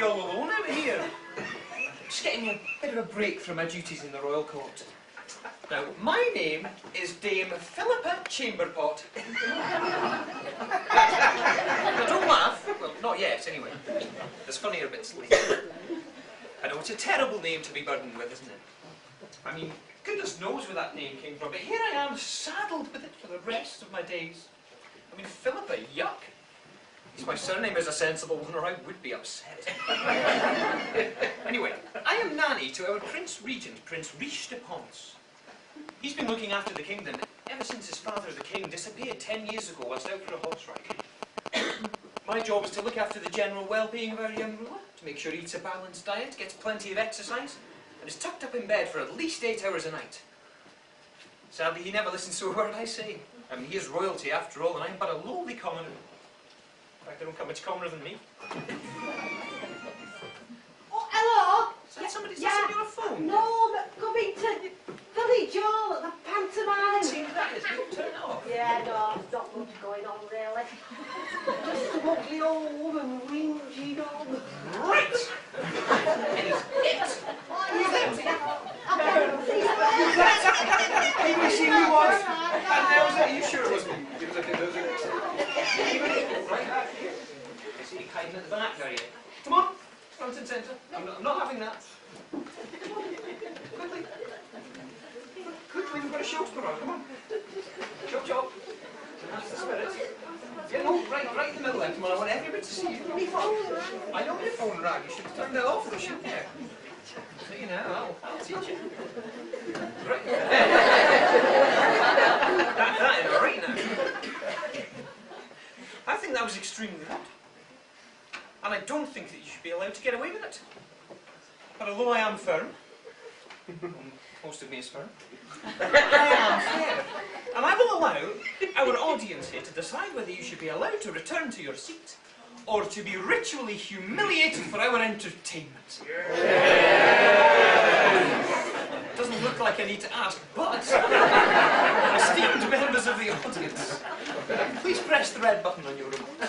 all alone out here. Just getting a bit of a break from my duties in the royal court. Now, my name is Dame Philippa Chamberpott. Now, don't laugh. Well, not yet, anyway. There's funnier bits later. I know it's a terrible name to be burdened with, isn't it? I mean, goodness knows where that name came from, but here I am, saddled with it for the rest of my days. I mean, Philippa, yuck. At least my surname is a sensible one, or I would be upset. Anyway, I am nanny to our Prince Regent, Prince Riche de Ponce. He's been looking after the kingdom ever since his father, the king, disappeared 10 years ago whilst out for a horse ride. My job is to look after the general well-being of our young ruler, to make sure he eats a balanced diet, gets plenty of exercise, and is tucked up in bed for at least 8 hours a night. Sadly, he never listens to a word I say. I mean, he is royalty after all, and I am but a lowly commoner. In fact, I don't come much commoner than me. Oh, hello! Is that somebody on your phone? No, but Cubbington Village Hall at the pantomime. See who that is? Don't turn it off. Yeah, no, there's not much going on really. Just smugly home and whinging on. Right! He was who he was. And there was it. Are you sure it was me? He was looking at those. Right back here. I see you hiding at the back, are you? Come on, front and centre. I'm not having that. Quickly. Quickly, we've got a show to put on. Come on. Chop, chop. That's the spirit. Yeah, no, right in the middle there. Come on, I want everybody to see you. I know your phone rang. You should have turned it off, though, shouldn't you? So, you know, I'll teach you. Right. that is right now. I think that was extremely rude. And I don't think that you should be allowed to get away with it. But although I am firm, most of me is firm, I am fair. And I will allow our audience here to decide whether you should be allowed to return to your seat or to be ritually humiliated for our entertainment. Doesn't look like I need to ask, but esteemed members of the audience, please press the red button on your remote. I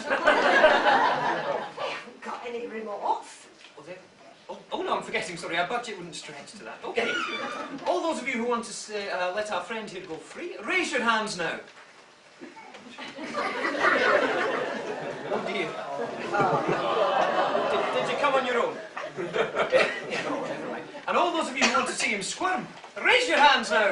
haven't got any remotes. Oh no, I'm forgetting, sorry, our budget wouldn't stretch to that. Okay. All those of you who want to let our friend here go free, raise your hands now. Oh dear. Did you come on your own? Yeah, no, never mind. And all those of you who want to see him squirm, raise your hands now.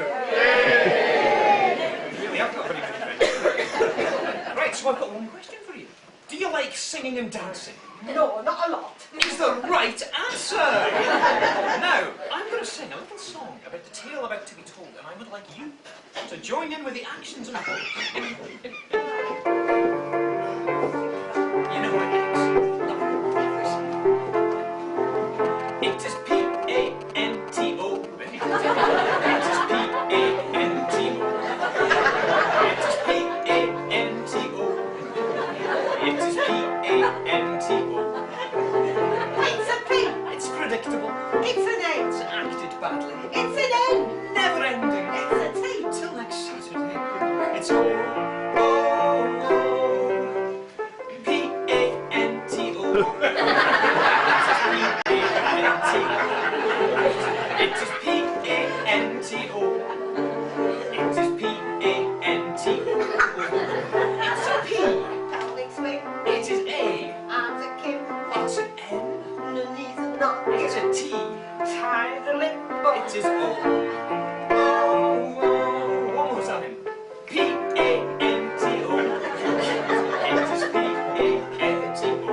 Really, I've got very good friends. Right, so I've got one question for you. Do you like singing and dancing? No, not a lot. Is the right answer! Now, I'm going to sing a little song about the tale about to be told, and I would like you to join in with the actions and words. You know what it is. It is P-A-N-T-O. It is P-A-N-T-O. It is P-A-N-T-O. It is P-A-N-T-O. It's a P. It's predictable. It's an A. It's acted badly. It's an N. Never ending. It's a T. Till next Saturday. It's P-A-N-T-O. It is P-A-N-T-O. It is P-A-N-T-O. It's a P. Darling swing. It is A. Arms a Kim. It's an N. No knees and not. It's a T. Tie the limbo. It is O. One more time. P-A-N-T-O. It is P-A-N-T-O.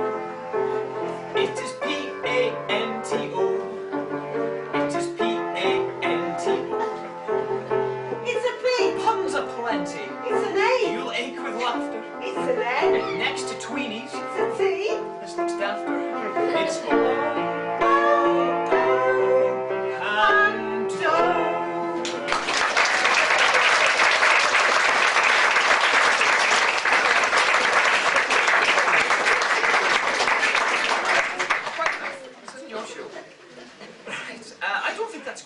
It is P-A-N-T-O. It is P-A-N-T-O. It's a P. Puns aplenty. It's an A. You'll ache with laughter. It's an N. Next to tweenies. It's a T. This looks dafter. It's O.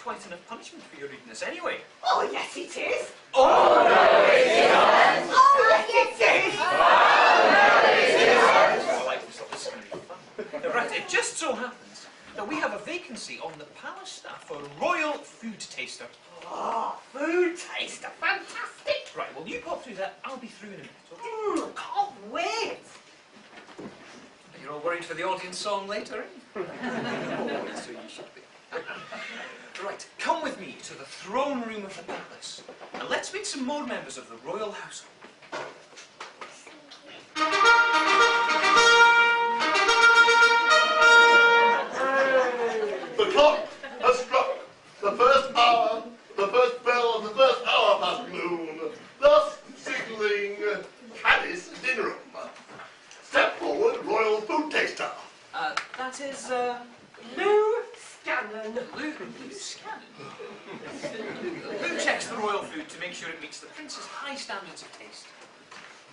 Quite enough punishment for your rudeness anyway. Oh, yes it is. Oh, Oh, yes it is. you pop through that? I'll be through in a minute, okay? Can't wait. You're all worried for the audience song later, eh? Oh, so you should be. Right, come with me to the throne room of the palace, and let's meet some more members of the royal household. The clock has struck the first hour, the first bell of the first hour past noon, thus signalling Caddis dinner room. Step forward, royal food taster. That is, Lou Scannon. Lou Scannon. Lou checks the royal food to make sure it meets the prince's high standards of taste.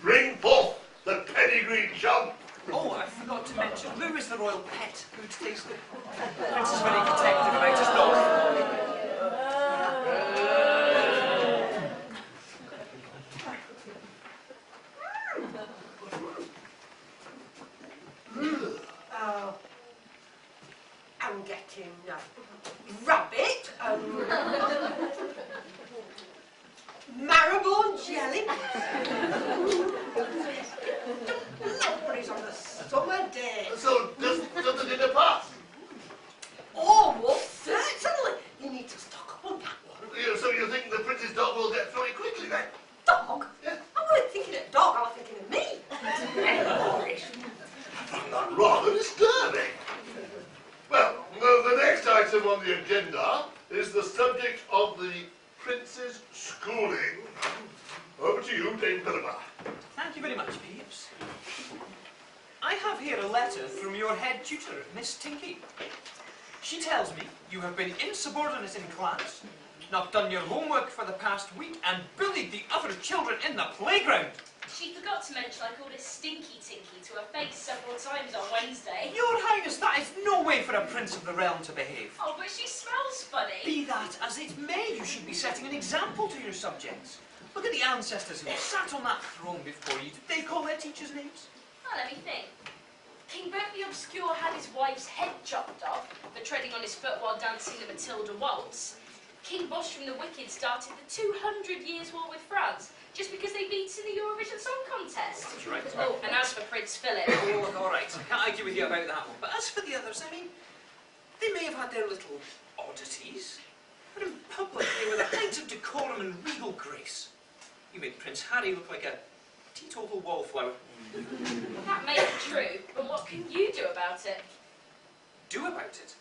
Bring forth the pedigree chub. Oh, I forgot to mention, Lou is the royal pet food taster. The prince is very protective about his dog. I'm getting rabbit, marrowbone jelly, blueberries on a summer day. So does the dinner pass? Oh, well, certainly. You need to stock up on that one. So you think the prince's dog will get through it quickly then? Dog? Yeah. I wasn't thinking of dog, I was thinking of me. I find that rather disturbing. Well, the next item on the agenda is the subject of the prince's schooling. Over to you, Dame Philippa. Thank you very much, Peeves. I have here a letter from your head tutor, Miss Tinky. She tells me you have been insubordinate in class, not done your homework for the past week, and bullied the other children in the playground. She forgot to mention I called her Stinky Tinky to her face several times on Wednesday. Your Highness, that is no way for a prince of the realm to behave. Oh, but she smells funny. Be that as it may, you should be setting an example to your subjects. Look at the ancestors who sat on that throne before you. Did they call their teachers names? Well, let me think. King Brent the Obscure had his wife's head chopped off for treading on his foot while dancing the Matilda waltz. King Bosch from the Wicked started the 200 Years' War with France just because they beat us in the Eurovision Song Contest. That's right. Oh, and as for Prince Philip... Oh, all right. I can't argue with you about that one. But as for the others, I mean, they may have had their little oddities, but in public they were the height of decorum and regal grace. You made Prince Harry look like a teetotal wallflower. That may be true, but what can you do about it? Do about it?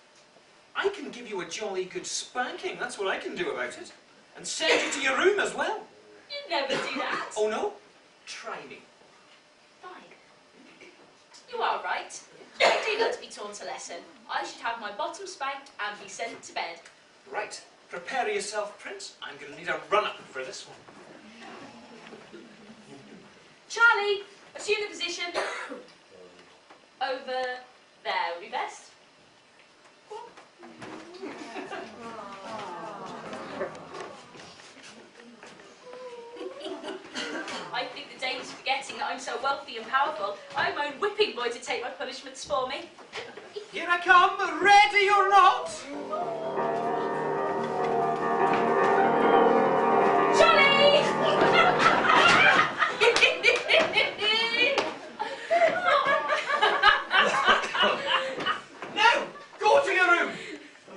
I can give you a jolly good spanking, that's what I can do about it. And send you to your room as well. You'd never do that. Oh no? Try me. Fine. You are right. I do not to be taught a lesson. I should have my bottom spanked and be sent to bed. Right. Prepare yourself, Prince. I'm going to need a run-up for this one. Charlie, assume the position. Over there would be best. I think the Dane's forgetting that I'm so wealthy and powerful, I have my own whipping boy to take my punishments for me. Here I come, ready or not? Charlie! Now, go to your room.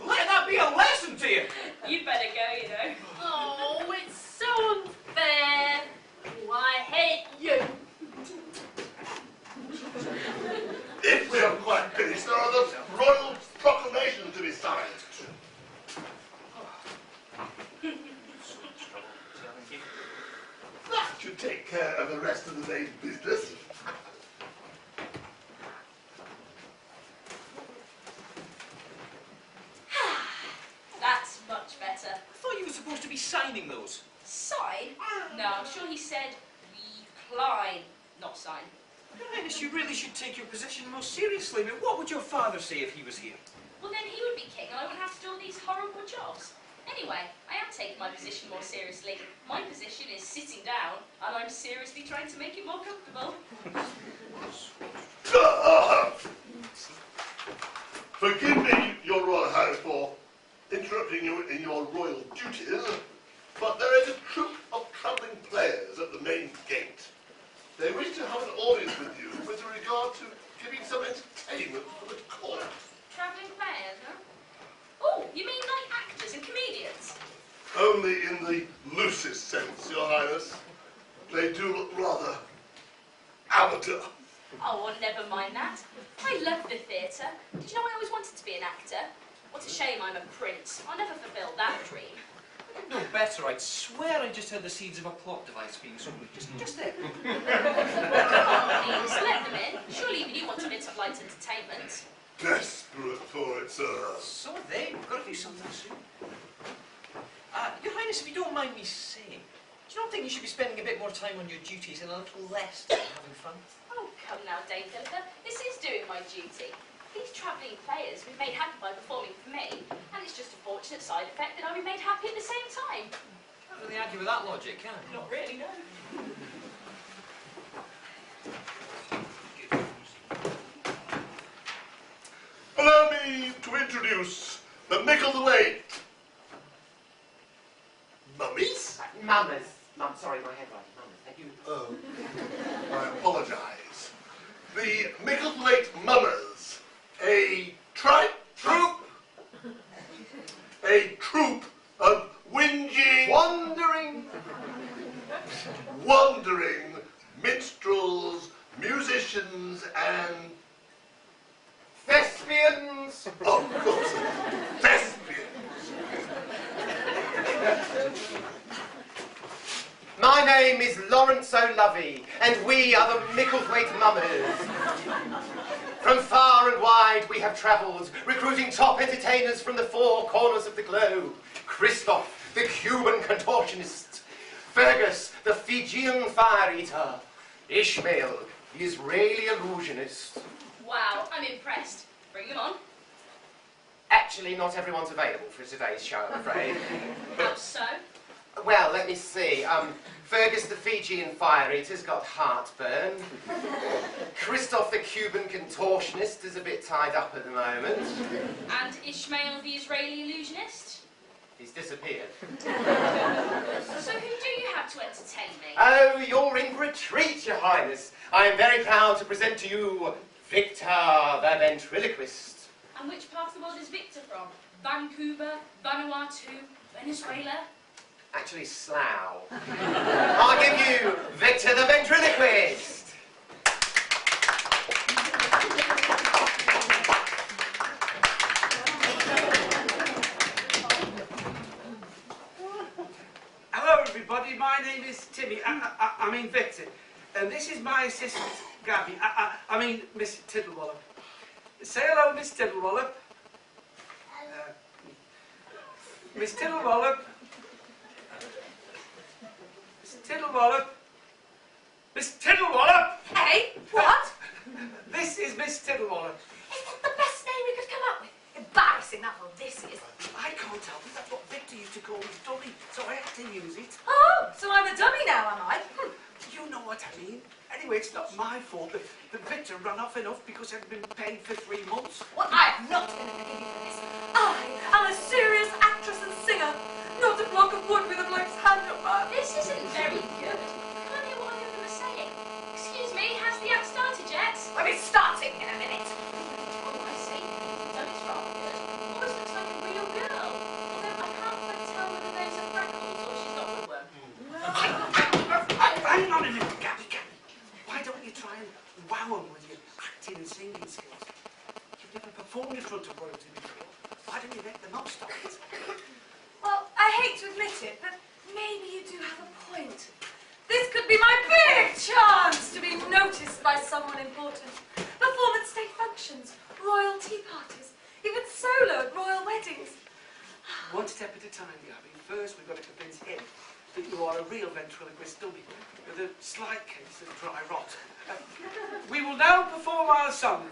Let that be a lesson to you. You'd better go, you know. Oh, it's so unfair. Oh, I hate you. If we have quite finished, there are the royal proclamations to be signed. That should take care of the rest of the day's business. That's much better. I thought you were supposed to be signing those. Sign? No, I'm sure he said recline, not sign. Your Highness, you really should take your position most seriously. I mean, what would your father say if he was here? Well, then he would be king and I wouldn't have to do all these horrible jobs. Anyway, I am taking my position more seriously. My position is sitting down and I'm seriously trying to make it more comfortable. Forgive me, Your Royal Highness, for interrupting you in your royal duties, but there is a troupe of travelling players at the main gate. They wish to have an audience with you with regard to giving some entertainment for the court. Travelling players, huh? Oh, you mean like actors and comedians? Only in the loosest sense, Your Highness. They do look rather amateur. Oh, well, never mind that. I love the theatre. Did you know I always wanted to be an actor? What a shame I'm a prince. I'll never fulfil that dream. No better, I'd swear I just heard the seeds of a plot device being sold. Just there. Please, let them in. Surely even you want a bit of light entertainment. Desperate for it, sir. So are they. We've got to do something soon. Your Highness, if you don't mind me saying, do you not think you should be spending a bit more time on your duties and a little less time having fun? Oh, come now, Dame Philippa. This is doing my duty. These travelling players we've made happy by performing for me, and it's just a fortunate side effect that I'll be made happy at the same time. Can't really argue with that logic, can you? Not really, no. Allow me to introduce the middle-aged mummies. Mummers. Sorry, my head right. Mummers, thank you. Oh, I apologise. The middle-aged mummers. A troupe of whinging, wandering minstrels, musicians, and thespians. Oh, of course, thespians. My name is Lawrence O'Lovey, and we are the Micklethwaite Mummers. From far and wide we have travelled, recruiting top entertainers from the four corners of the globe. Christoph, the Cuban contortionist. Fergus, the Fijian fire-eater. Ishmael, the Israeli illusionist. Wow, I'm impressed. Bring them on. Actually, not everyone's available for today's show, I'm afraid. How so? Well, let me see. Fergus the Fijian fire-eater's got heartburn. Christoph the Cuban contortionist is a bit tied up at the moment. And Ishmael the Israeli illusionist? He's disappeared. So who do you have to entertain me? Oh, you're in for a treat, Your Highness. I am very proud to present to you Victor the ventriloquist. And which part of the world is Victor from? Vancouver, Vanuatu, Venezuela? Actually, Slough. I'll give you Victor the ventriloquist. Hello, everybody. My name is Timmy. I mean Victor. And this is my assistant, Gabby. I mean Miss Tiddlewallop. Say hello, Miss Tiddlewallop. Miss Tiddlewallop. Miss Tiddlewallop. Miss Tiddlewallop! Hey, what? This is Miss Tiddlewallop. Is that the best name we could come up with? Embarrassing, that's what this is. I can't help it. That's what Victor used to call his dummy, so I had to use it. Oh, so I'm a dummy now, am I? You know what I mean. Anyway, it's not my fault that Victor ran off enough because I'd been paid for 3 months. Well, I am not going to pay you for this. I am a serious actress and singer, not a block of wood with a bloke's hand up my... This isn't very good. I can't hear what any of them are saying. Excuse me, has the act started yet? I'll be starting in a minute. Oh, I see. Done is rather good. Almost looks like a real girl. Although I can't quite tell whether those are freckles or she's got woodworm. Hang on a minute, Gabby. Why don't you try and wow them with your acting and singing skills? You've never performed in front of royalty before. Why don't you let them not stop it? Well, I hate to admit it, but maybe you do have a point. This could be my big chance to be noticed by someone important. Perform at state functions, royal tea parties, even solo at royal weddings. One step at a time, Gabby. First, we've got to convince him that you are a real ventriloquist dummy with a slight case of dry rot. We will now perform our song.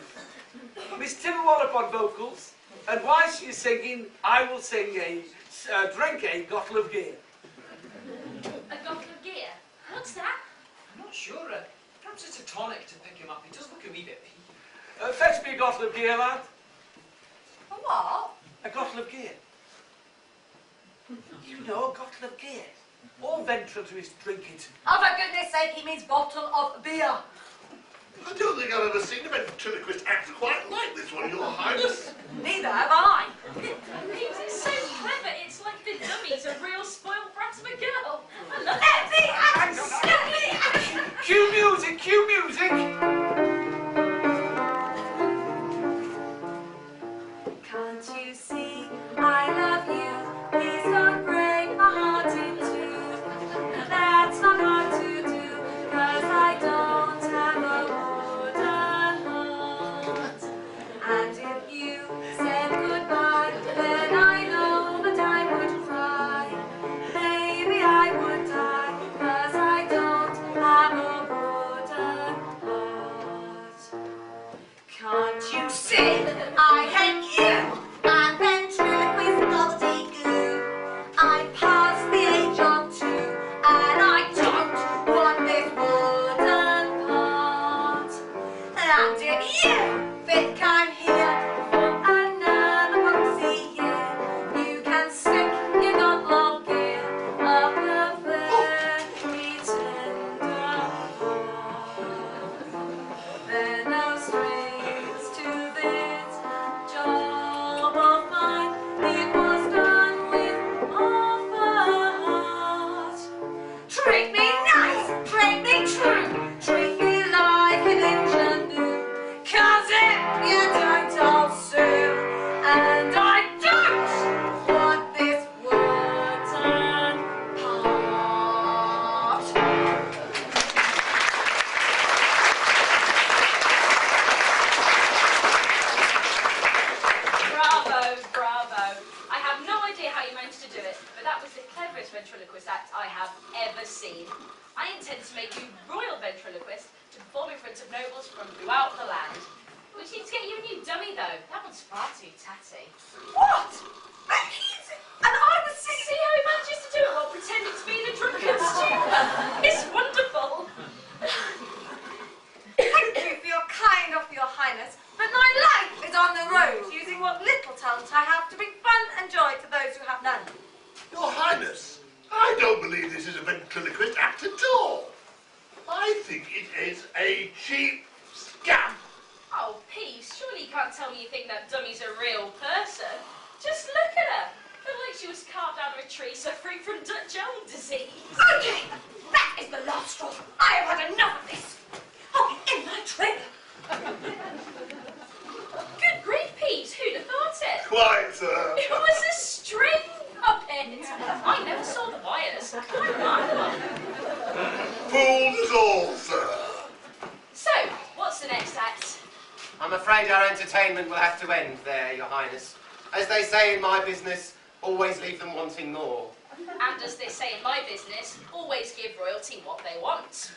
Miss Tiddlewallop on vocals, and while she is singing, I will sing drink a bottle of beer. A bottle of gear? What's that? I'm not sure. Perhaps it's a tonic to pick him up. He does look a wee bit peeved. Fetch me a bottle of gear, lad. A what? A bottle of gear. You know, a bottle of beer. All ventriloquists drink it. Oh, for goodness sake, he means bottle of beer. I don't think I've ever seen a ventriloquist act quite like this one, Your Highness. Neither have I. Peeves, it's so clever. It's like the dummy's a real spoiled brat of a girl. I love Let it. me act! Let me act! Cue music, cue music! Can't you see I love you? Please don't break my heart in two. That's not hard to do, 'cause I don't have a wooden heart. And if you said goodbye, then I know that I would cry. Maybe I would die, 'cause I don't have a wooden heart. Can't you see I hate you? I'm ventriloquist gobbledygoo. I'm past the age of 2, and I don't want this wooden part. And if you think I'm here for another proxy year, you can stick your godlove gear up a very tender heart. There are no strings to this job of mine. It was done with half a heart. Treat me nice, treat me true, treat me like an ingenue. 'Cause if you don't, I'll sue. And I don't want this wooden part. Bravo, bravo. I have no idea how you managed to do it, but that was the cleverest ventriloquist act I have ever seen. I intend to make you royal ventriloquist to perform in front of nobles from throughout the land. We just need to get you a new dummy, though. That one's far too tatty. What? And I was singing. See how he manages to do it while pretending to be in a drunken stupor? It's wonderful. Thank you for your kind offer, Your Highness, but my life is on the road, using what little talent I have to bring fun and joy to those who have none. Your Highness, I don't believe this is a ventriloquist act at all. I think it is a cheap scam. Oh, Peeves, surely you can't tell me you think that dummy's a real person. Just look at her. Looks like she was carved out of a tree suffering from Dutch elm disease. Okay, that is the last straw. I have had enough of this. Oh, in my trailer. Good grief, Peeves, who'd have thought it? Quite, sir. It was a string puppet. I never saw the wires. Quite remarkable. Fooled us all, sir. So, what's the next act? I'm afraid our entertainment will have to end there, Your Highness. As they say in my business, always leave them wanting more. And as they say in my business, always give royalty what they want.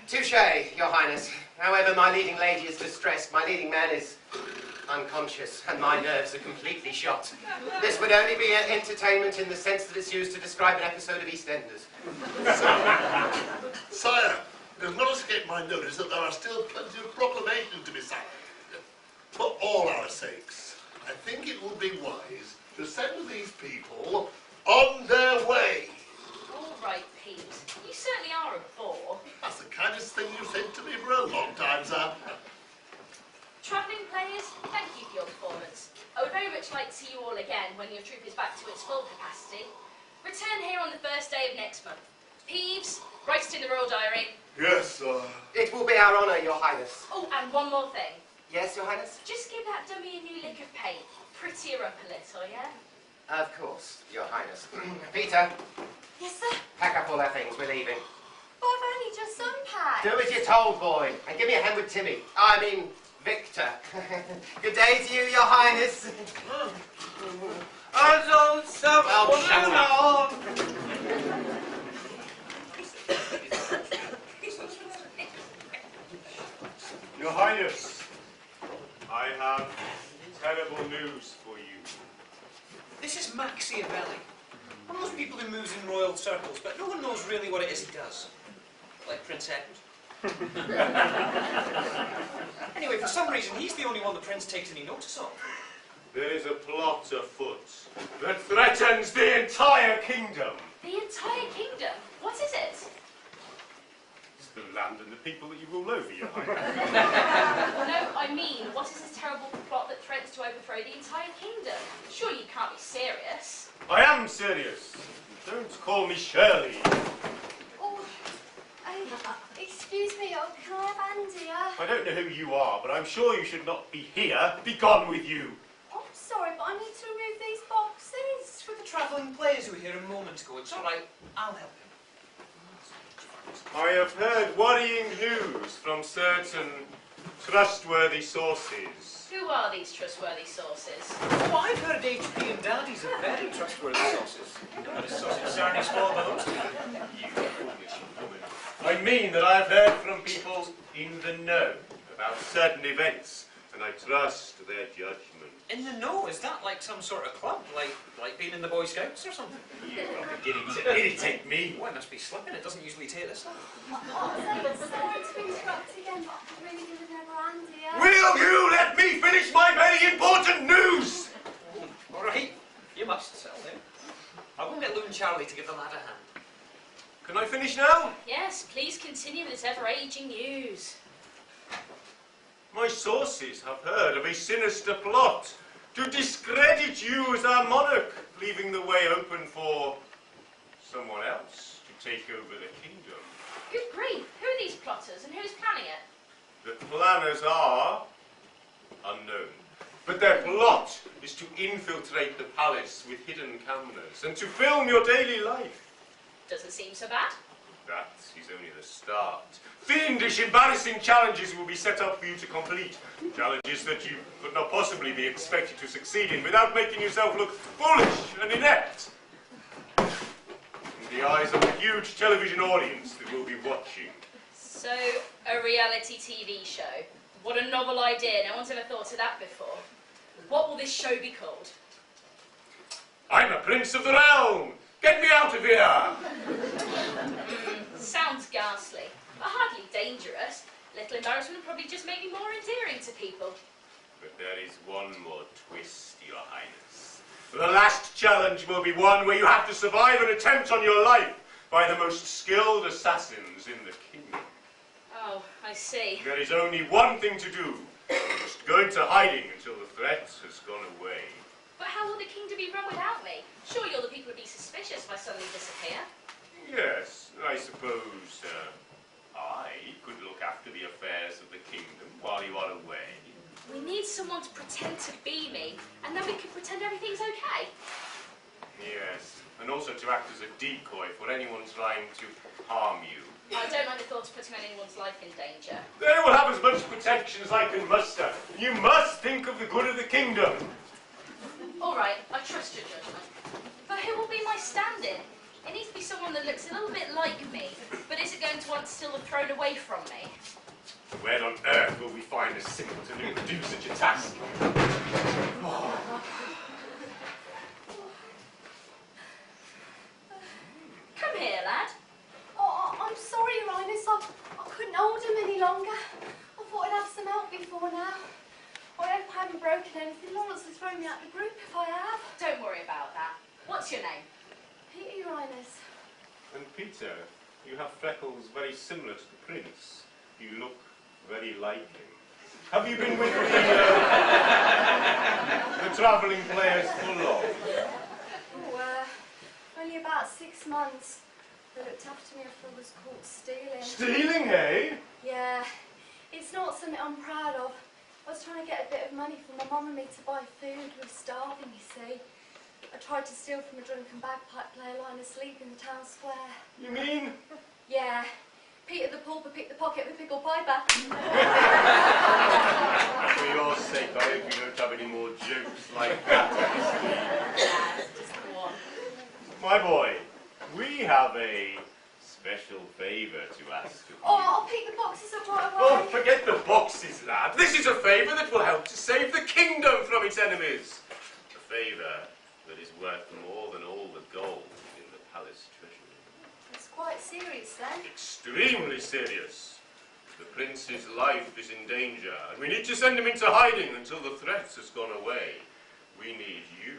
Touché, Your Highness. However, my leading lady is distressed. My leading man is unconscious, and my nerves are completely shot. This would only be an entertainment in the sense that it's used to describe an episode of EastEnders. Sire, it has not escaped my notice that there are still plenty of proclamations to be signed. For all our sakes, I think it would be wise to send these people on their way. All right, Peeves. You certainly are a bore. That's the kindest thing you've said to me for a long time, sir. Travelling players, thank you for your performance. I would very much like to see you all again when your troupe is back to its full capacity. Return here on the first day of next month. Peeves, write it in the Royal Diary. Yes, sir. It will be our honour, Your Highness. Oh, and one more thing. Yes, Your Highness? Just give that dummy a new lick of paint. Pretty her up a little, yeah? Of course, Your Highness. Peter, Yes, sir. pack up all our things. We're leaving. Well, I've only just unpacked. Do as you're told, boy. And give me a hand with Timmy. I mean, Victor. Good day to you, Your Highness. I don't stop Well, shut up. Your Highness, I have terrible news for you. This is Iavelli. One of those people who moves in royal circles, but no one knows really what it is he does. Like Prince Edward. Anyway, for some reason, he's the only one the Prince takes any notice of. There is a plot afoot that threatens the entire kingdom. The entire kingdom? What is it? It's the land and the people that you rule over, Your Highness. No, I mean, what is this terrible plot that threatens to overthrow the entire kingdom? Surely you can't be serious. I am serious. Don't call me Shirley. Oh, excuse me, can I have Andy? I don't know who you are, but I'm sure you should not be here. Be gone with you. Oh, I'm sorry, but I need to remove these boxes. It's for the travelling players who were here a moment ago. It's all right. I'll help you. I have heard worrying news from certain trustworthy sources. Who are these trustworthy sources? Oh, I've heard HP and Daddy's are very trustworthy sauces. Not as sausage sarnies fall by those. You foolish woman. I mean that I've heard from people in the know about certain events, and I trust their judgment. In the know? Is that like some sort of club? Like being in the Boy Scouts or something? You are beginning to irritate me. Oh, I must be slipping. It doesn't usually take this long. Sorry to interrupt again, but I really did remember Andy. Will you let me finish my very important news? All right. You must settle down. I'll go get Lou and Charlie to give the lad a hand. Can I finish now? Yes, please continue with this ever-aging news. My sources have heard of a sinister plot to discredit you as our monarch, leaving the way open for someone else to take over the kingdom. Good grief, who are these plotters and who's planning it? The planners are unknown, but their plot is to infiltrate the palace with hidden cameras and to film your daily life. Doesn't seem so bad. That is only the start. Fiendish, embarrassing challenges will be set up for you to complete. Challenges that you could not possibly be expected to succeed in without making yourself look foolish and inept. In the eyes of a huge television audience that will be watching. So, a reality TV show. What a novel idea. No one's ever thought of that before. What will this show be called? I'm a prince of the realm! Get me out of here! Sounds ghastly, but hardly dangerous. Little embarrassment probably just make me more endearing to people. But there is one more twist, Your Highness. The last challenge will be one where you have to survive an attempt on your life by the most skilled assassins in the kingdom. Oh, I see. There is only one thing to do. You must go into hiding until the threat has gone away. But how will the kingdom be run without me? Surely all the people would be suspicious if I suddenly disappear. Yes, I suppose I could look after the affairs of the kingdom while you are away. We need someone to pretend to be me, and then we can pretend everything's okay. Yes, and also to act as a decoy for anyone trying to harm you. I don't like the thought of putting anyone's life in danger. They will have as much protection as I can muster. You must think of the good of the kingdom. All right, I trust your judgment. But who will be my stand-in? It needs to be someone that looks a little bit like me, but isn't going to want to steal the throne away from me. Where on earth will we find a simpleton who could do such a task? Come here, lad. Oh, I'm sorry, Your Highness. I couldn't hold him any longer. I thought I'd have some help before now. I hope I haven't broken anything. Lawrence will throw me out the group if I have. Don't worry about that. What's your name? Peter, Your Highness. And Peter, you have freckles very similar to the prince. You look very like him. Have you been with the travelling players for long? Oh, only about 6 months. They looked after me after I was caught stealing. Stealing, eh? Yeah, it's not something I'm proud of. I was trying to get a bit of money for my mum and me to buy food. We were starving, you see. I tried to steal from a drunken bagpipe player lying asleep in the town square. You mean? Yeah. Peter the Pauper picked the pocket of a pickled piper. For your sake, I hope you don't have any more jokes like that. Just one. My boy, we have a special favour to ask of you. Oh, I'll pick the boxes up right away. Oh, forget the boxes, lad. This is a favour that will help to save the kingdom from its enemies. A favour that is worth more than all the gold in the palace treasury. It's quite serious then. Extremely serious. The prince's life is in danger, and we need to send him into hiding until the threat has gone away. we need you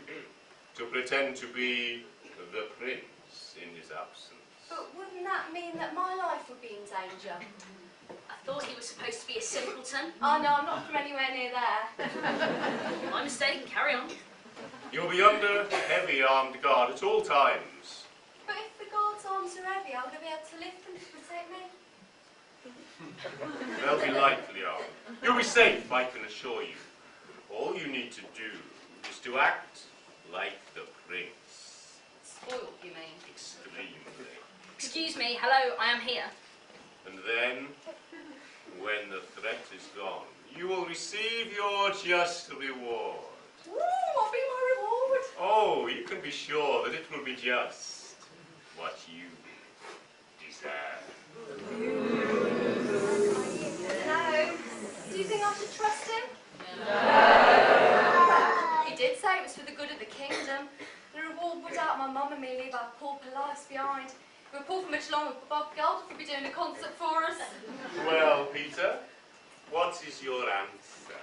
to pretend to be the prince in his absence. But wouldn't that mean that my life would be in danger? I thought he was supposed to be a simpleton. Oh no, I'm not from anywhere near there. My mistake, carry on. You'll be under heavy armed guard at all times. But if the guard's arms are heavy, how would I be able to lift them to protect me? They'll be lightly armed. You'll be safe, I can assure you. All you need to do is to act like the prince. Spoiled, you mean? Extremely. Excuse me, hello, I am here. And then, when the threat is gone, you will receive your just reward. Ooh, what'll be my reward? Oh, you can be sure that it will be just what you deserve. No. Do you think I should trust him? No. He did say it was for the good of the kingdom. The reward would out my mum and me leave our pauper lives behind. If we're poor for much longer, Bob Geldof will be doing a concert for us. Well, Peter, what is your answer?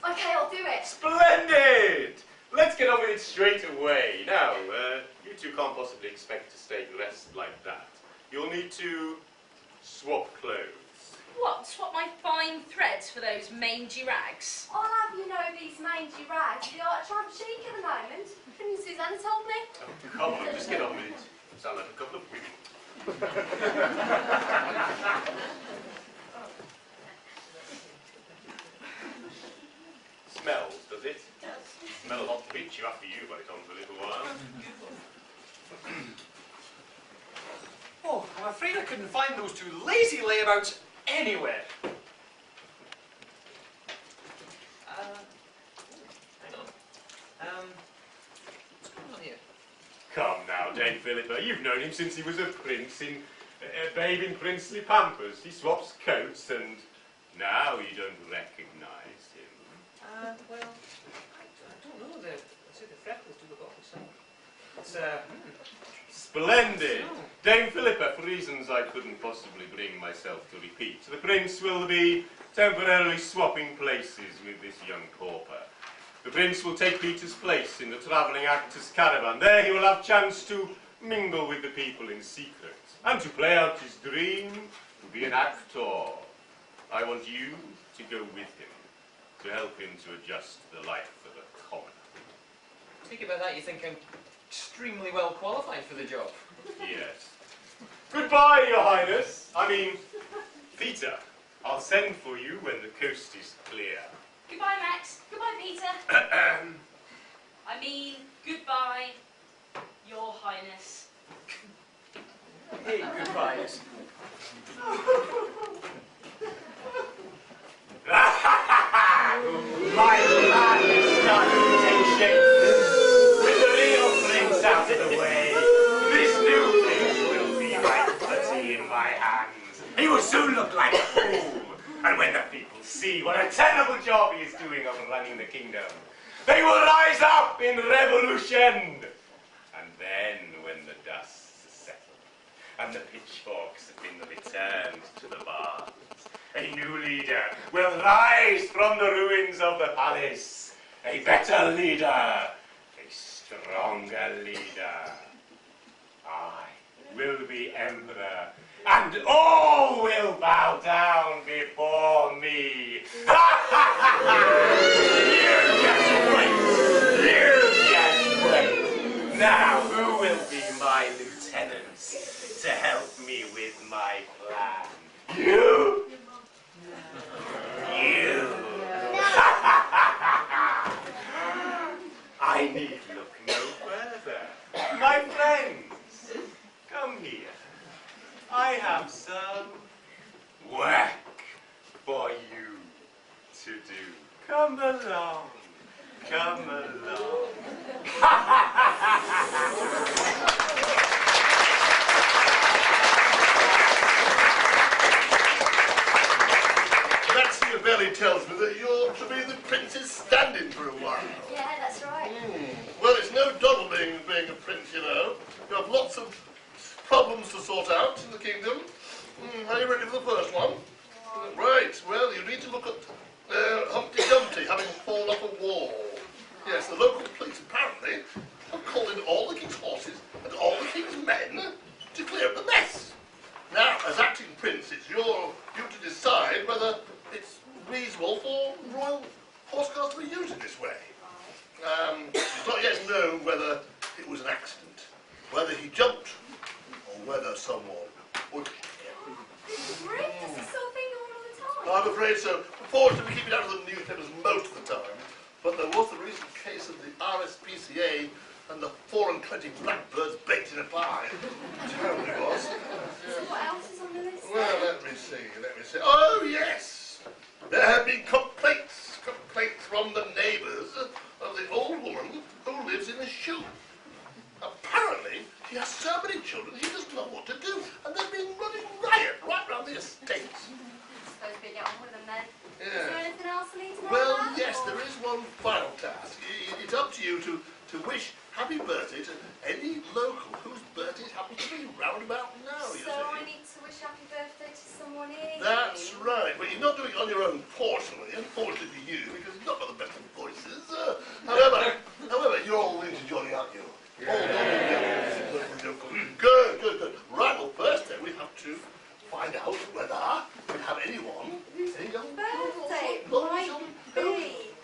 Okay, I'll do it. Splendid! Let's get on with it straight away. Now, you two can't possibly expect to stay dressed like that. You'll need to swap clothes. What, swap my fine threads for those mangy rags? I'll have you know these mangy rags. The art trying chic at the moment. And Susanna told me. Oh, come on, just get on with it. Sound like a couple of women. Smells, does it? Smell a lot to beat you after you've got it on for a little while. Oh, I'm afraid I couldn't find those two lazy layabouts anywhere. Hang on. What's going on here? Come now, Dame Philippa, you've known him since he was a prince in a babe in princely pampers. He swaps coats and now you don't recognise him. Well, I don't know. The freckles do look awful similar. It's, Splendid! Dame Philippa, for reasons I couldn't possibly bring myself to repeat, the prince will be temporarily swapping places with this young pauper. The prince will take Peter's place in the travelling actors' caravan. There he will have chance to mingle with the people in secret and to play out his dream to be an actor. I want you to go with him, to help him to adjust the life of a commoner. Think about that, you think I'm extremely well qualified for the job. Yes. Goodbye, Your Highness. I mean, Peter. I'll send for you when the coast is clear. Goodbye, Max. Goodbye, Peter. I mean, goodbye, Your Highness. Hey, goodbyes. My plan is starting to take shape. With the real prince out of the way, this new prince will be like putty in my hands. He will soon look like a fool. And when the people see what a terrible job he is doing of running the kingdom, they will rise up in revolution. And then, when the dust has settled and the pitchforks have been returned to the barns, a new leader will rise from the ruins of the palace. A better leader, a stronger leader. I will be emperor, and all will bow down before me. You just wait. You just wait. Now, who will be my lieutenants to help me with my plan? You? You. I need look no further. My friends, come here. I have some work for you to do. Come along. Come along. That's Iavelli tells me that you're to be the prince's stand-in for a while. Yeah, that's right. Well, it's no dawdling being a prince, you know. You have lots of problems to sort out in the kingdom. Are you ready for the first one? Right, well, you need to look at Humpty Dumpty having fallen off a wall. Yes, the I'm afraid so. Fortunately, we keep it out of the newspapers most of the time. But there was the recent case of the RSPCA and the 4 and 20 blackbirds baked in a pie. Terrible it was. So what else is on the list? Well, let me see. Oh, yes! There have been complaints from the neighbours of the old woman who lives in a shoe. Apparently, she has so many children she doesn't know what to do, and they've been running riot right round the estate. I suppose we get on with them then. Yeah. Is there anything else I need to know Well, about, yes, or- there is one final task. It's up to you to wish happy birthday to any local whose birthday happens to be round about now, you So see. I need to wish happy birthday to someone here. That's right. But you're not doing it on your own, fortunately, unfortunately for you, because you've not got the best of voices. However, you're all into joining, aren't you? All good. Right, well, first then we have to find out whether we have any young Birthday young might be.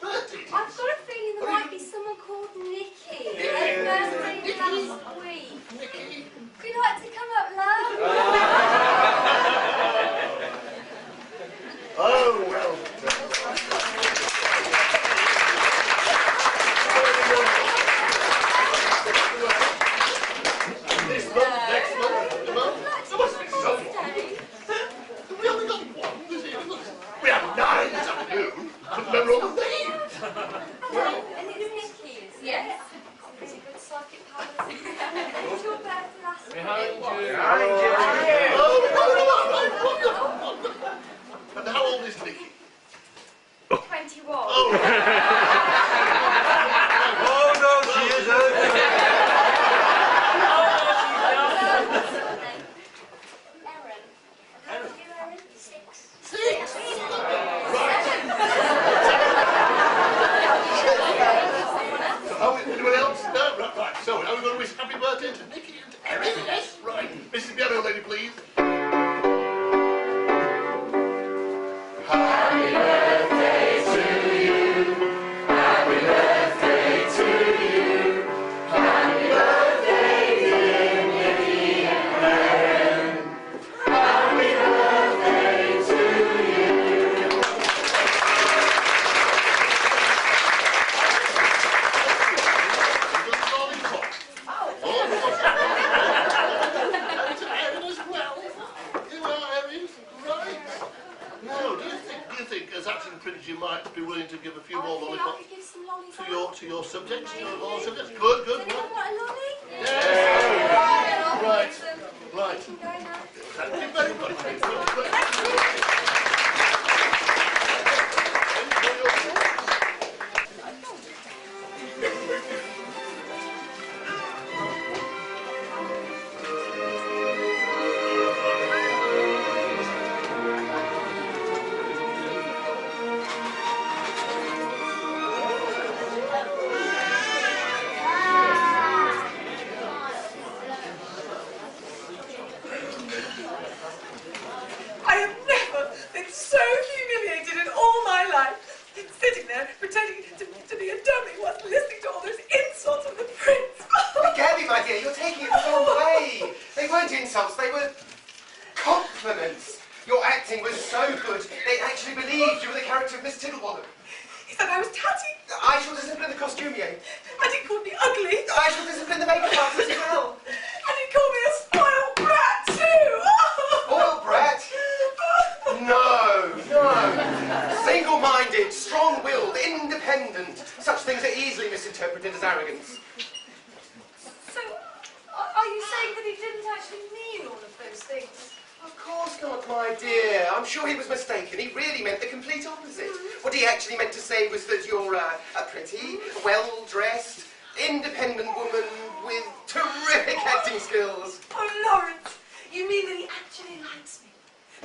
I've got a feeling there might be someone called Nikki. Yeah. Their birthday last week. Nikki. Would you like to come up, love? Oh, well. This month, next month, the month. There must be someone. We only got one this evening. We have 9 this afternoon. Couldn't remember all the names. Hello, and it's Nikki, is it? Yes. Pretty good psychic powers. When was your birthday last week? And how old is Nikki? 21. Oh, no, she isn't. Erin. How old are you, Erin? 6. 6. Right. Anyone else? No? Right. So, now we're going to wish happy birthday to Nikki and to Erin. Yes? Right. Mrs. Piano Lady, please. Happy birthday to you. Happy birthday to you. Happy birthday, dear Nikki and Erin. Happy birthday to you. And to Erin as well. You are Erin. Right. Now, do you think, as acting prince, you might be willing to give a few more I lollipops could give some lollies out. to your subjects? To your loyal subjects? Good. Does anyone want a lolly? Yeah. Right. You can go now. Thank you very much. I have never been so humiliated in all my life. Been sitting there pretending to be a dummy whilst listening to all those insults of the prince. Gabby, my dear, you're taking it the wrong way. They weren't insults, they were compliments. Your acting was so good, they actually believed you were the character of Miss Tiddlewallop. He said I was tatty, I shall discipline the costumier. and he called me ugly, I shall discipline the makeup artist as well. and he called me a spoiled brat too. Spoiled brat? No. Single-minded, strong-willed, independent. Such things are easily misinterpreted as arrogance. So, are you saying that he didn't actually mean all of those things? Of course not, my dear. I'm sure he was mistaken. He really meant the complete opposite. What he actually meant to say was that you're a pretty, well-dressed, independent woman with terrific acting skills. Oh, Lawrence, you mean that he actually likes me,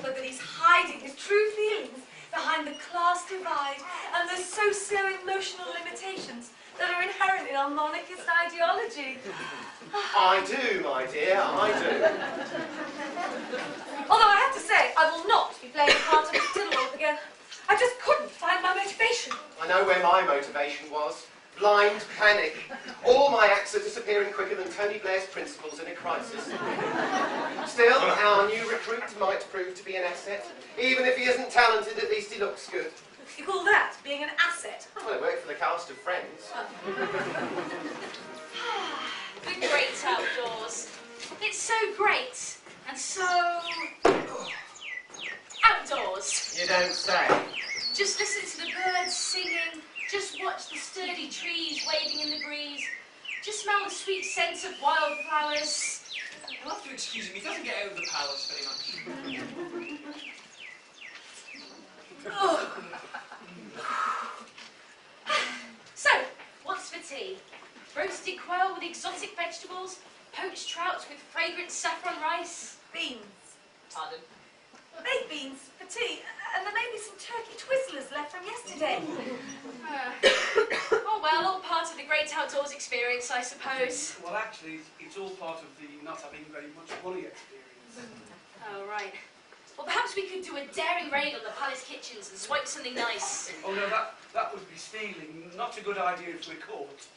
but that he's hiding his true feelings behind the class divide and the socio-emotional limitations that are inherent in our monarchist ideology? I do, my dear, I do. Although I have to say, I will not be playing the part of Miss Tiddlewallop again. I just couldn't find my motivation. I know where my motivation was. blind panic. All my acts are disappearing quicker than Tony Blair's principles in a crisis. Still, our new recruit might prove to be an asset. Even if he isn't talented, at least he looks good. You call that being an asset? Well, it worked for the cast of Friends. The great outdoors. It's so great and so outdoors. You don't say. Just listen to the birds singing. Just watch the sturdy trees waving in the breeze. Just smell the sweet scent of wildflowers. You'll have to excuse him, he doesn't get out of the palace very much. So, what's for tea? Roasted quail with exotic vegetables, poached trout with fragrant saffron rice. Beans. Pardon? Baked beans for tea, and there may be some turkey twizzlers left from yesterday. Oh well, all part of the great outdoors experience, I suppose. Well, actually, it's all part of the not having very much money experience. Oh, right. Well, perhaps we could do a daring raid on the palace kitchens and swipe something nice. Oh no, that would be stealing. Not a good idea if we're caught.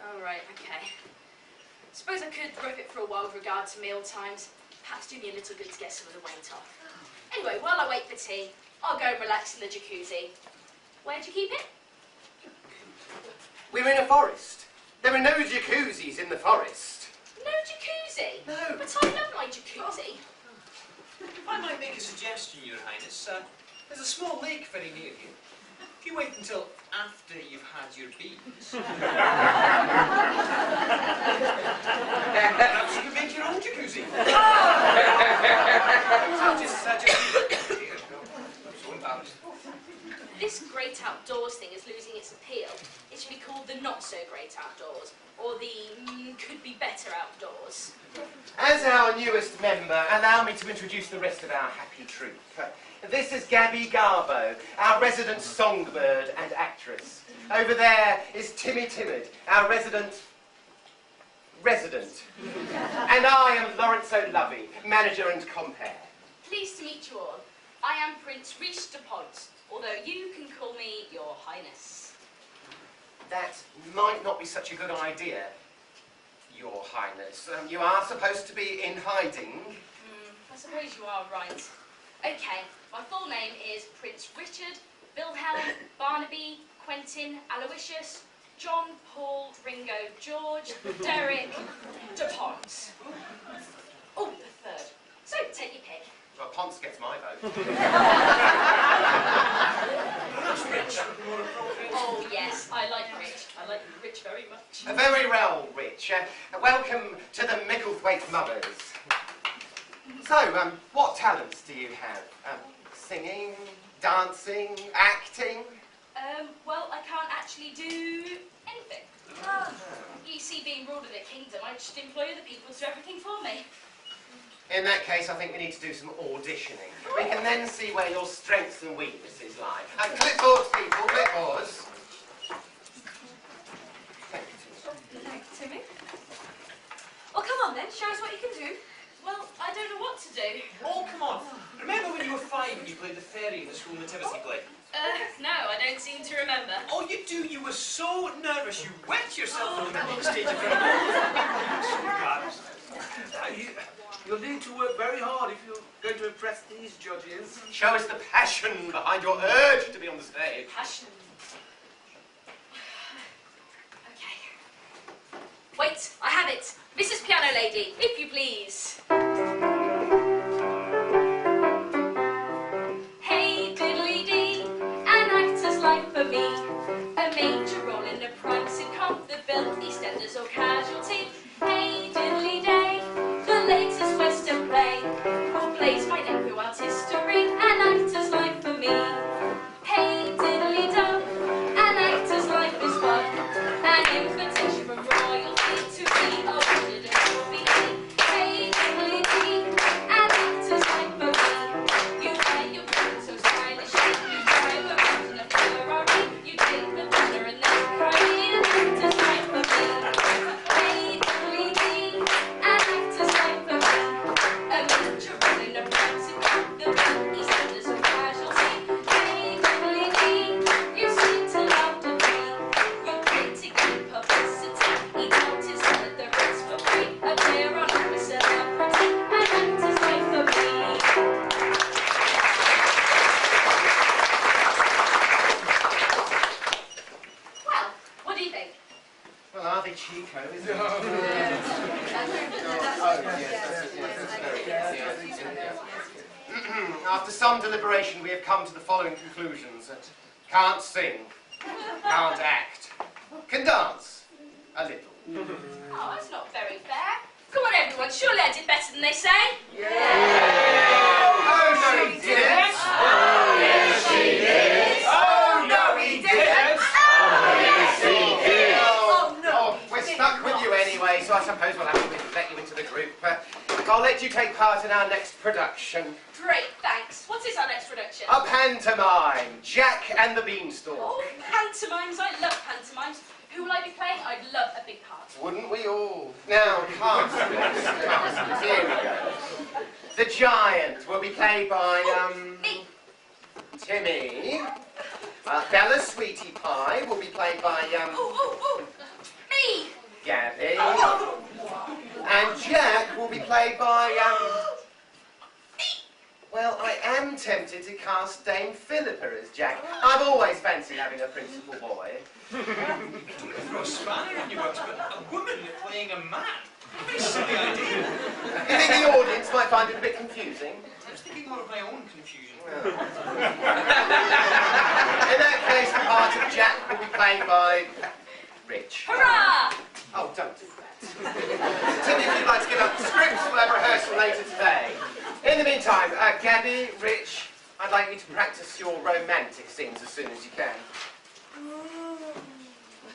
Oh, right, okay. Suppose I could rope it for a while with regard to meal times. Perhaps do me a little good to get some of the weight off. Anyway, while I wait for tea, I'll go and relax in the jacuzzi. Where'd you keep it? We're in a forest. There are no jacuzzis in the forest. No jacuzzi? No. But I love my jacuzzi. If I might make a suggestion, Your Highness, there's a small lake very near you. If you wait until after you've had your beans, perhaps you could make your own jacuzzi. I'm so embarrassed. This great outdoors thing is losing its appeal. It should be called the not so great outdoors, or the could be better outdoors. As our newest member, allow me to introduce the rest of our happy troupe. This is Gabby Garbot, our resident songbird and actress. Over there is Timid, our resident. And I am Lawrence O'Lovey, manager and compere. Pleased to meet you all. I am Prince Riche de Ponce, although you can call me Your Highness. That might not be such a good idea, Your Highness. You are supposed to be in hiding. I suppose you are right. Okay, my full name is Prince Richard Wilhelm Barnaby Quentin Aloysius John Paul Ringo George Derek de Ponce. Oh, the third. So take your pick. Well, Ponce gets my vote. That's rich. More appropriate. Oh yes, I like Rich. I like Rich very much. Very well, Rich. Welcome to the Micklethwaite Mothers. So, what talents do you have? Singing, dancing, acting? Well, I can't actually do anything. You see, being ruled of the kingdom, I just employ other people to do everything for me. In that case, I think we need to do some auditioning. We can then see where your strengths and weaknesses lie. Clipboards, people, clipboards. Thank you, Timmy. Thank you, Timmy. Well, come on then, show us what you can do. Well, I don't know what to do. Oh, come on. Remember when you were 5 and you played the fairy in the school nativity play? No, I don't seem to remember. Oh, you do. You were so nervous. You wet yourself in the middle of the stage. You'll need to work very hard if you're going to impress these judges. Show us the passion behind your urge to be on the stage. Passion. Okay. Wait, I have it. Mrs. Piano Lady, if you please. Hey diddly dee, an actor's life for me. A major role in a prime sitcom, the bill, EastEnders or Casualty. Hey diddly day, the latest Western play. Who plays my name throughout history? An actor's life for me. Hey diddly do, an actor's life is fun. An invitation from royalty to be awarded a trophy. Hey diddly dee. intro, isn't it? After some deliberation, we have come to the following conclusions. Can't sing, can't act, can dance, a little. Oh, that's not very fair. Come on, everyone. Surely I did better than they say. Oh, no, he didn't. Oh, yes, he did. Oh, no, he didn't. Oh, yes, he did. Oh, no. Oh, we're stuck with you anyway, so I suppose we'll have to let you into the group. I'll let you take part in our next production. Great, thanks. What is our next production? A pantomime, Jack and the Beanstalk. Oh, pantomimes. I love pantomimes. Who will I be playing? I'd love a big part. Wouldn't we all? Now, castings. Here we go. The Giant will be played by, Me. Timmy. Bella Sweetie Pie will be played by, Me. Gabby. And Jack will be played by, well, I am tempted to cast Dame Philippa as Jack. I've always fancied having a principal boy. Throw a spanner in your works, but a woman playing a man? Very silly idea. You think the audience might find it a bit confusing? I was thinking more of my own confusion. In that case, the part of Jack will be played by Rich. Hurrah! Oh, don't do that. Timmy, if you'd like to give up the scripts, we'll have rehearsal later today. In the meantime, Gabby, Rich, I'd like you to practice your romantic scenes as soon as you can.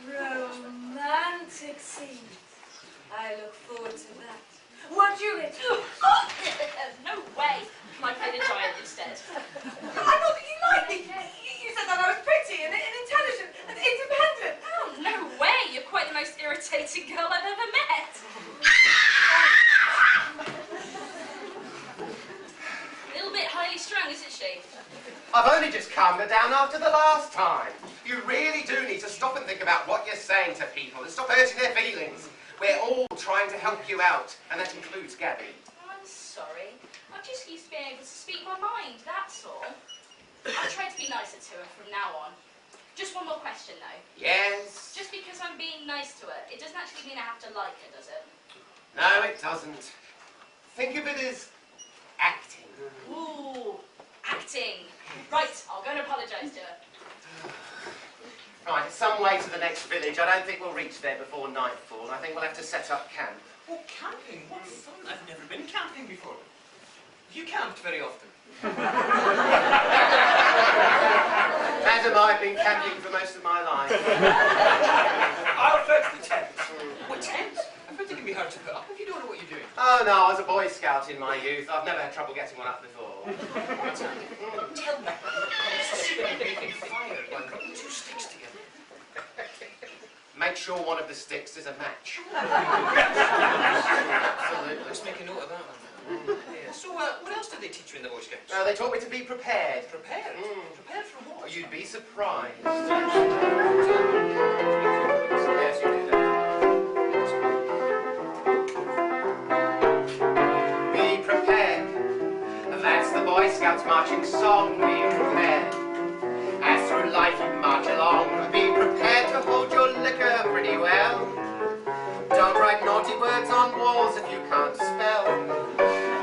Romantic scenes. I look forward to that. What do you get? No way. I play the giant instead. I thought that you liked me. You said that I was pretty and intelligent and independent. Oh, no way. You're quite the most irritating girl I've ever met. A little bit highly strung, isn't she? I've only just calmed her down after the last time. You really do need to stop and think about what you're saying to people and stop hurting their feelings. We're all trying to help you out, and that includes Gabby. I'm sorry. I'm just used to being able to speak my mind, that's all. I'll try to be nicer to her from now on. Just one more question, though. Yes? Just because I'm being nice to her, it doesn't actually mean I have to like her, does it? No, it doesn't. Think of it as acting. Ooh, acting. Right, I'll go and apologise to her. Right, some way to the next village. I don't think we'll reach there before nightfall. I think we'll have to set up camp. Oh, camping? What fun. I've never been camping before. Have you camped very often? Madam, I've been camping for most of my life. I'll fetch the tent. What tent? I bet it can be hard to put up if you don't know what you're doing. Oh, no, I was a Boy Scout in my youth. I've never had trouble getting one up before. Tell me. Making fire by rubbing two sticks together. Make sure one of the sticks is a match. Absolutely. Let's make a note of that one. Yeah. So, what else did they teach you in the Boy Scouts? They taught me to be prepared. Prepared? Prepared for what? Oh, you'd be surprised. Yes, you do that. Be prepared. That's the Boy Scouts marching song. Be prepared. As through life you march along, be prepared to hold your liquor pretty well. Don't write naughty words on walls if you can't spell.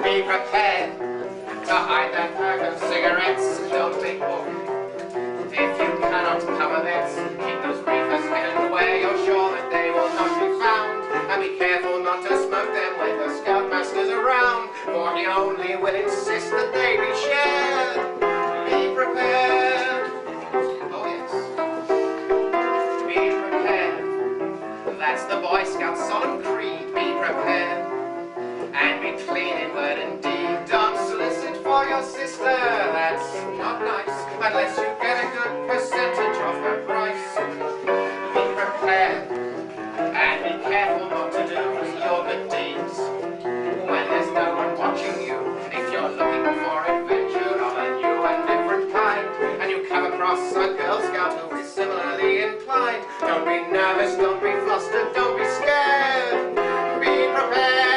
Be prepared to hide that pack of cigarettes. Don't take book. If you cannot cover that, keep those reefers hidden where you're sure that they will not be found. And be careful not to smoke them when the scoutmaster's around, for he only will insist that they be shared. Be prepared. Oh yes. Be prepared. That's the Boy Scout solemn creed. Be prepared. And be clean in word and deed. Don't solicit for your sister. That's not nice. Unless you get a good percentage of her price. Be prepared. And be careful not to do your good deeds when there's no one watching you. If you're looking for adventure of a new and different kind, and you come across a Girl Scout who is similarly inclined, don't be nervous, don't be flustered, don't be scared. Be prepared.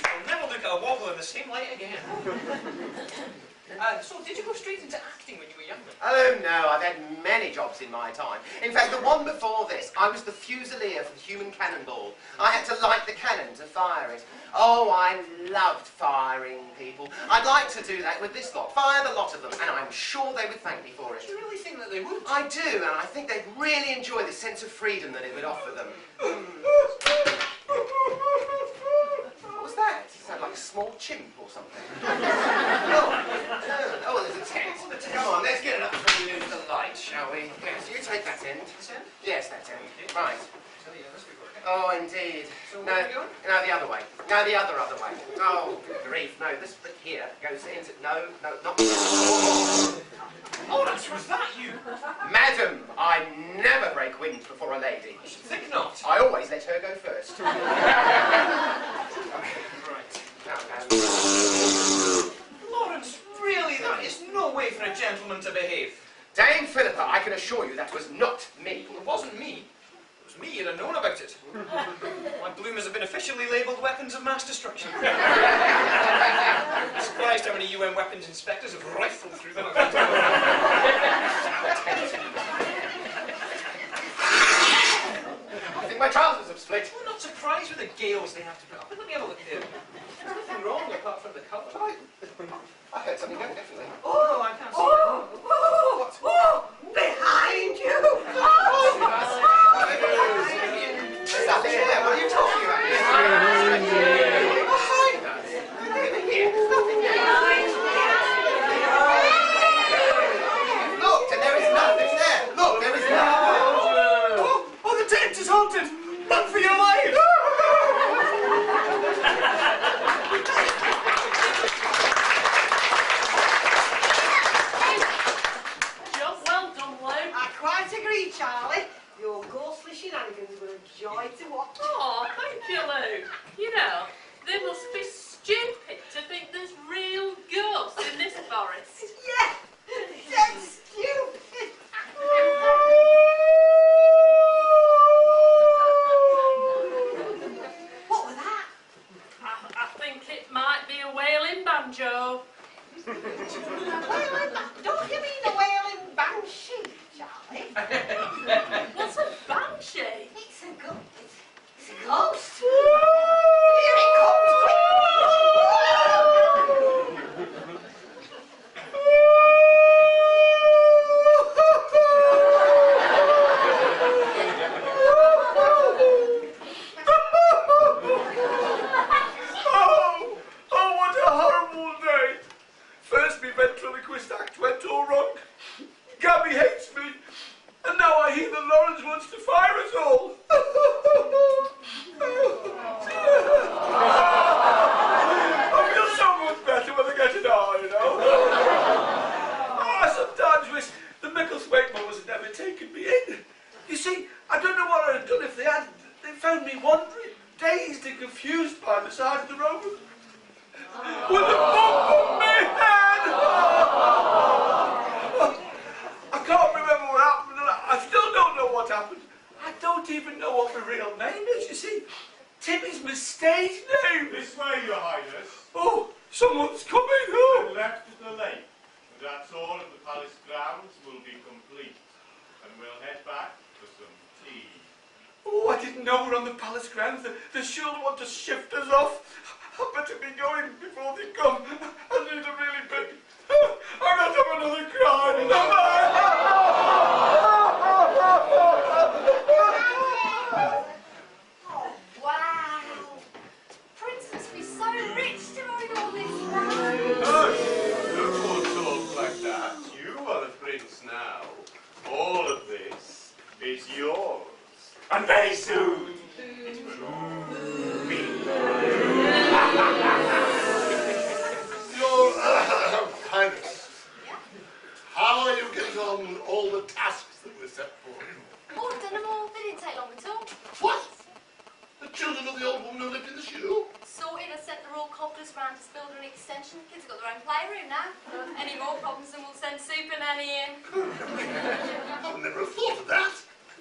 I'll never look at a wobble in the same light again. many jobs in my time. In fact, the one before this, I was the fusilier for the human cannonball. I had to light the cannon to fire it. Oh, I loved firing people. I'd like to do that with this lot. Fire the lot of them, and I'm sure they would thank me for it. Do you really think that they would? I do, and I think they'd really enjoy the sense of freedom that it would offer them. What was that? It sounded like a small chimp or something. Oh, there's a tent. Come on, let's get it up and use the light, shall we? Yes, you take that end. This end? Yes, that end. Okay. Right. So, yeah, this way. Oh, indeed. So No, where are we going? no, the other way. No, the other way. Oh, good grief. No, this bit here goes into... No, not... Oh, that's was that you? Madam, I never break wind before a lady. I should think not. I always let her go first. Right. Now, Lawrence, really, that is no way for a gentleman to behave. Dame Philippa, I can assure you that was not me. It wasn't me. It was me, you'd have known about it. My bloomers have been officially labelled weapons of mass destruction. I'm surprised how many UN weapons inspectors have rifled through them. I think my trousers have split. I'm not surprised with the gales they have to put up with. Let me have a look there. There's nothing wrong apart from the colour. I heard something go differently. Oh, I can't see Behind you! There's nothing there. What are you talking about? Behind us. Over here. There's nothing there. Look, and there is nothing there. Look, there is nothing. Oh, the tent is haunted! Run for your lives! Job well done, Lou. I quite agree, Charlie. Your ghostly shenanigans were a joy to watch. Oh, thank you, Lou. You know, they must be stupid to think there's real ghosts in this forest. Yeah, that's stupid. What was that? I think it might be a wailing banjo. Don't you mean a wailing banshee, Charlie? What's a banshee? It's a ghost. Here it comes, quick. Oh, what a horrible day. First, my ventriloquist act went all wrong. Gabby hates me. And now I hear that Lawrence wants to fire us all. I feel so much better when I get it on, you know. I sometimes wish the Mickleswaite mothers had never taken me in. You see, I don't know what I'd have done if they had. They found me wandering, dazed and confused by the side of the road. With a bump on my head! I can't remember what happened, and I still don't know what happened. I don't even know what my real name is, you see. Timmy's my stage name. This way, Your Highness. Oh, someone's coming. To Oh. the left of the lake. That's all of the palace grounds will be complete. And we'll head back for some tea. Oh, I didn't know we're on the palace grounds. They sure want to shift us off. I better be going before they come. I need a really big... I'm going to have another cry. Oh, wow. Prince must be so rich to own all this land. Don't talk like that. You are the prince now. All of this is yours. And very soon. Your Highness, how are you getting on with all the tasks that were set for you? Oh, I've done them all. They didn't take long at all. What? The children of the old woman who lived in the shoe? Sorted, I sent the royal cobblers round to build an extension. The kids have got their own playroom now. Any more problems, then we'll send Super Nanny in. I would never have thought of that.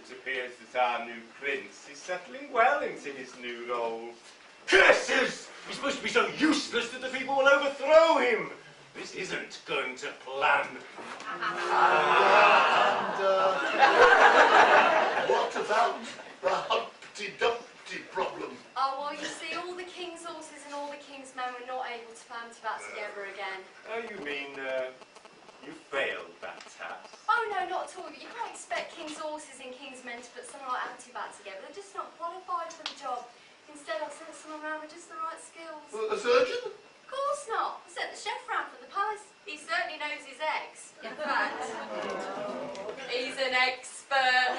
It appears that our new prince is settling well into his new role. Curses! He's supposed to be so useless that the people will overthrow him. This isn't going to plan. What about the Humpty Dumpty problem? Oh, well, you see, all the king's horses and all the king's men were not able to plan to bat together again. Oh, you mean, you failed that task? Oh, no, not at all. You can't expect king's horses and king's men to put someone like anti-bat together. They're just not qualified for the job. Instead, I sent someone around with just the right skills. A surgeon? Of course not. I sent the chef round from the palace. He certainly knows his eggs. In fact, he's an expert.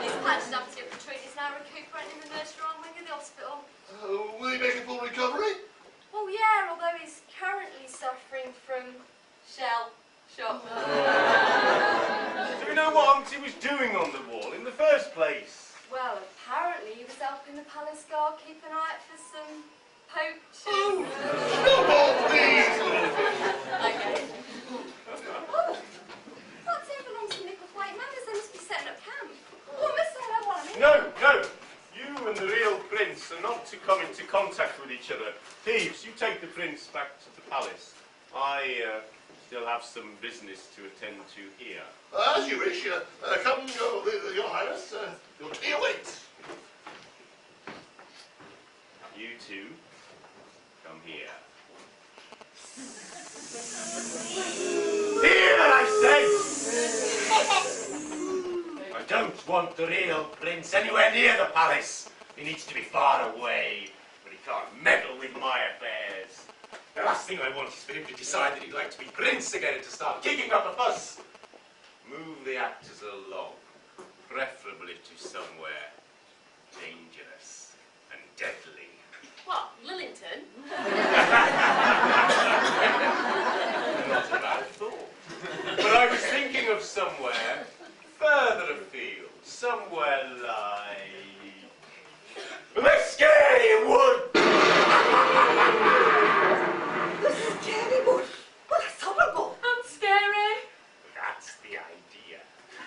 He's patched up to get between. He's now recuperating in the nursery wing of the hospital. Will he make a full recovery? Well, yeah, although he's currently suffering from shell shock. Do we know what Humpty was doing on the wall in the first place? Well, apparently he was helping the palace guard keep an eye out for some poachers. Oh, come on, please! Okay. Oh, what's here belongs to Micklethwaite Manors? They must be setting up camp. Oh, Miss Hello, what I mean? No, no. You and the real prince are not to come into contact with each other. Peeves, you take the prince back to the palace. I still have some business to attend to here. As you wish. Come, your highness. Your tea awaits. You two, come here. Here, I say! I don't want the real prince anywhere near the palace. He needs to be far away, but he can't meddle with my affairs. The last thing I want is for him to decide that he'd like to be prince again and to start kicking up a fuss. Move the actors along, preferably to somewhere dangerous and deadly. What, Lillington? Not a bad thought. But I was thinking of somewhere further afield, somewhere like the Scary Wood. The Scary Wood? Well, that's horrible. I'm scary. That's the idea.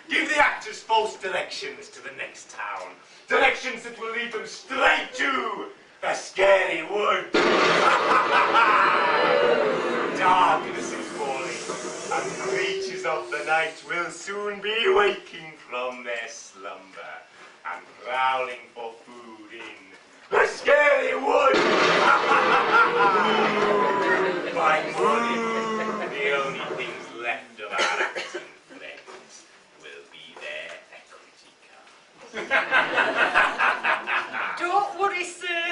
Give the actors false directions to the next town. Directions that will lead them straight to the Scary Wood. Darkness is falling, and creatures of the night will soon be waking from their slumber and prowling for food in the Scary Wood. By morning, the only things left of our acting friends will be their equity cards. Don't worry, sir.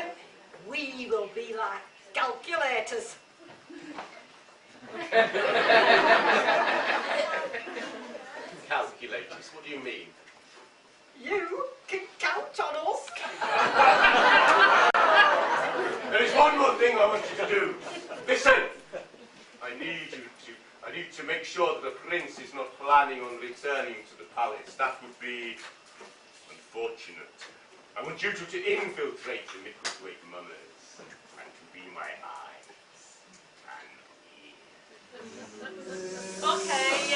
We will be like calculators. Calculators, what do you mean? You can count on us. There is one more thing I want you to do. Listen! I need to make sure that the prince is not planning on returning to the palace. That would be unfortunate. I want you two to infiltrate the Micklethwaite Manors and to be my eyes and ears. Okay,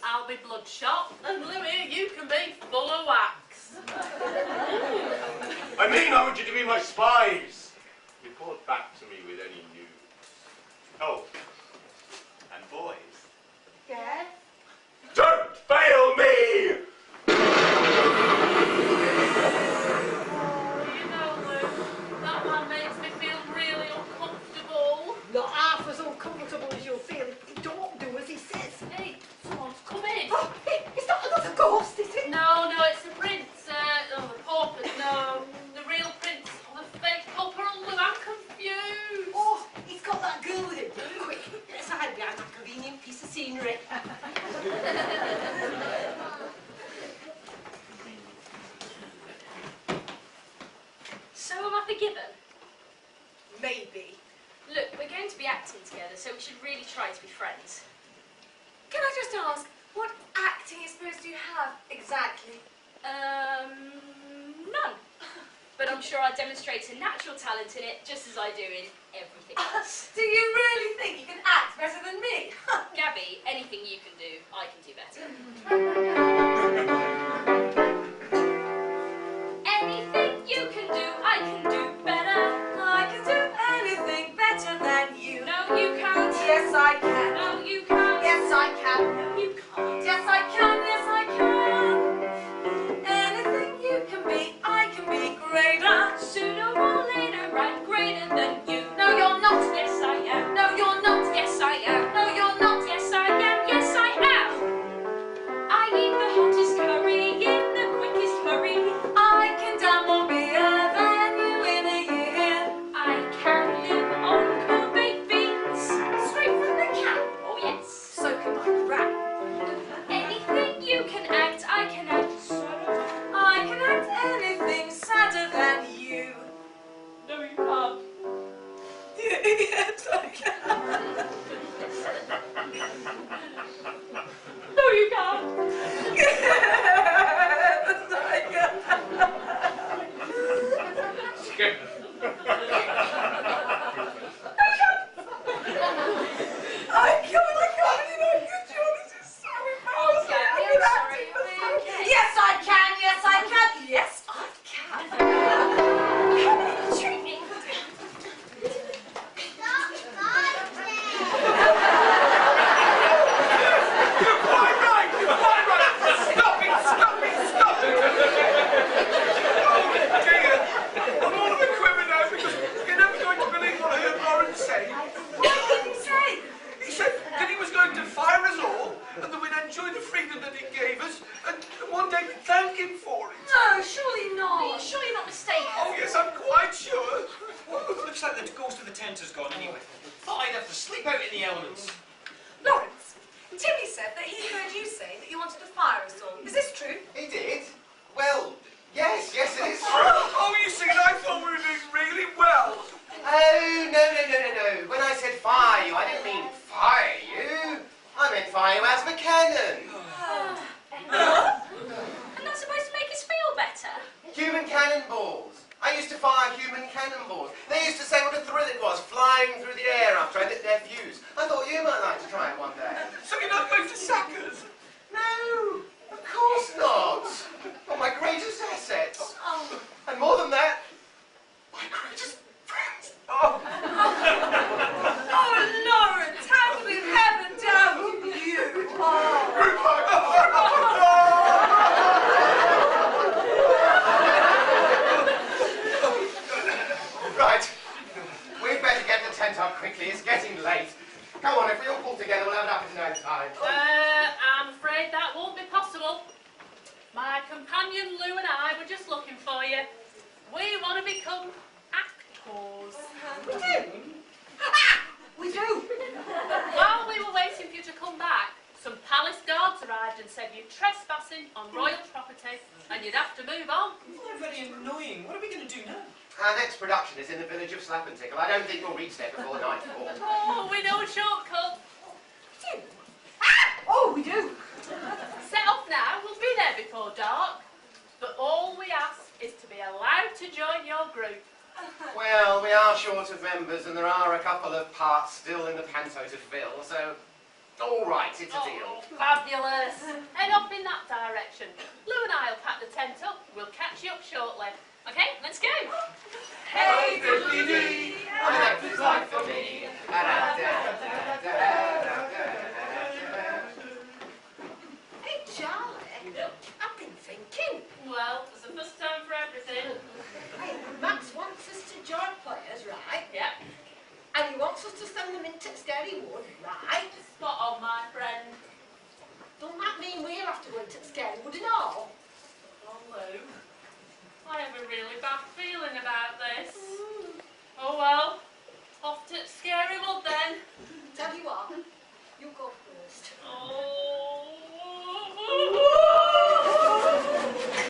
I'll be bloodshot, and Louis, you can be full of wax. I mean, I want you to be my spies. Report back to me with any news. Oh, and boys. Yeah? Don't fail me! You know, Lou, that man makes me feel really uncomfortable. Not half as uncomfortable as you'll feel if you don't do as he says. Hey, someone's coming. Oh, it's not another ghost, is it? No, it's the prince. The Pauper. No, the real prince. Oh, the fake Pauper. Oh, Lou, I'm confused. Oh, he's got that girl with him. Quick, let's hide behind that convenient piece of scenery. So am I forgiven? Maybe. Look, we're going to be acting together, so we should really try to be friends. Can I just ask, what acting experience do you have exactly? None. But I'm sure I demonstrate a natural talent in it, just as I do in everything else. Do you really think you can act better than me? Gabby, anything you can do, I can do better. Anything you can do, I can do better. I can do anything better than winter's gone anyway. Thought I'd have to sleep out in the elements. Lawrence, Timmy said that he heard you say that you wanted to fire us all. Is this true? He did? Well, yes, it is true. Oh, you see, I thought we were doing really well. Oh, no. When I said fire you, I didn't mean fire you. I meant fire you as the cannon. And that's supposed to make us feel better. Human cannonballs. I used to fire human cannonballs. They used to say what a thrill it was, flying through the air after I lit their fuse. I thought you might like to try it one day. So you're not going to sack us? No, of course not. Well, my greatest assets. And more than that, my greatest friends. Oh, Lawrence, how could we ever doubt you? Right, we'd better get the tent up quickly. It's getting late. Go on, if we all pull together, we'll have it up in no time. I'm afraid that won't be possible. My companion Lou and I were just looking for you. We want to become actors. We do? We do. While we were waiting for you to come back, some palace guards arrived and said you're trespassing on royal property and you'd have to move on. Oh, very annoying. What are we going to do now? Our next production is in the village of Slappentickle. I don't think we'll reach there before nightfall. Oh, we know a shortcut. We do. Oh, we do. Set off now, we'll be there before dark. But all we ask is to be allowed to join your group. Well, we are short of members and there are a couple of parts still in the panto to fill, so all right, it's a deal. Oh, fabulous. Head up in that direction. Lou and I'll pack the tent up. We'll catch you up shortly. Okay, let's go. Hey, diddly-dee, I like this life for me. Hey, Charlie, I've been thinking. Well, there's a first time for everything. Hey, Max wants us to join players, right? Yep. And he wants us to send them into Scary Wood, right? Spot on, my friend. Doesn't that mean we'll have to go into Scary Wood and all? Oh, Lou. I have a really bad feeling about this. Oh well, off to Scary Wood then. Tell you what, you go first. Oh.